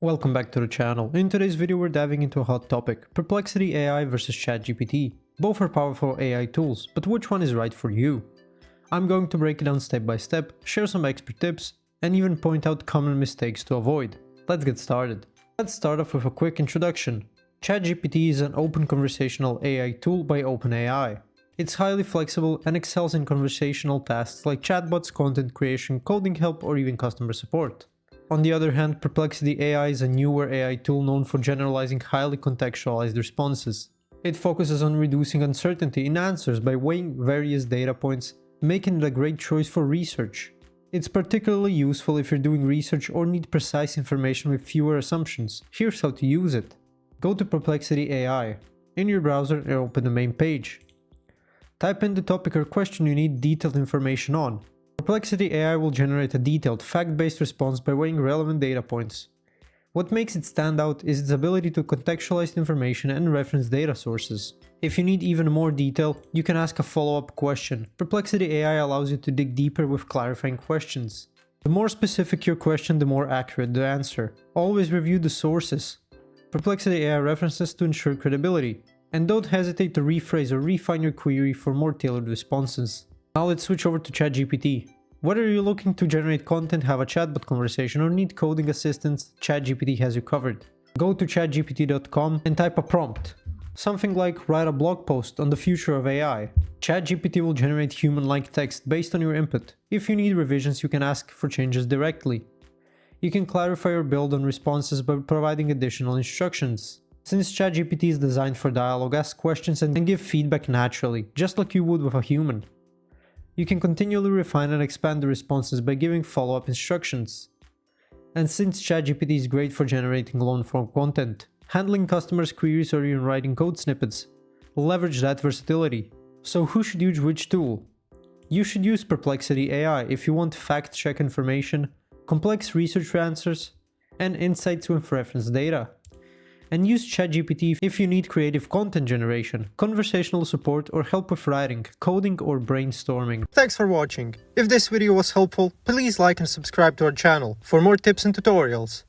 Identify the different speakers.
Speaker 1: Welcome back to the channel. In today's video we're diving into a hot topic, Perplexity AI versus ChatGPT. Both are powerful AI tools, but which one is right for you? I'm going to break it down step by step, share some expert tips, and even point out common mistakes to avoid. Let's get started. Let's start off with a quick introduction. ChatGPT is an open conversational AI tool by OpenAI. It's highly flexible and excels in conversational tasks like chatbots, content creation, coding help, or even customer support. On the other hand, Perplexity AI is a newer AI tool known for generalizing highly contextualized responses. It focuses on reducing uncertainty in answers by weighing various data points, making it a great choice for research. It's particularly useful if you're doing research or need precise information with fewer assumptions. Here's how to use it. Go to Perplexity AI. In your browser and open the main page. Type in the topic or question you need detailed information on. Perplexity AI will generate a detailed, fact-based response by weighing relevant data points. What makes it stand out is its ability to contextualize information and reference data sources. If you need even more detail, you can ask a follow-up question. Perplexity AI allows you to dig deeper with clarifying questions. The more specific your question, the more accurate the answer. Always review the sources. Perplexity AI references to ensure credibility. And don't hesitate to rephrase or refine your query for more tailored responses. Now let's switch over to ChatGPT. Whether you're looking to generate content, have a chatbot conversation, or need coding assistance, ChatGPT has you covered. Go to chatgpt.com and type a prompt. Something like write a blog post on the future of AI. ChatGPT will generate human-like text based on your input. If you need revisions, you can ask for changes directly. You can clarify or build on responses by providing additional instructions. Since ChatGPT is designed for dialogue, ask questions and give feedback naturally, just like you would with a human. You can continually refine and expand the responses by giving follow-up instructions. And since ChatGPT is great for generating long-form content, handling customers' queries or even writing code snippets, leverage that versatility. So who should use which tool? You should use Perplexity AI if you want fact-check information, complex research answers, and insights with reference data. And use ChatGPT if you need creative content generation, conversational support, or help with writing, coding, or brainstorming.
Speaker 2: Thanks for watching. If this video was helpful, please like and subscribe to our channel for more tips and tutorials.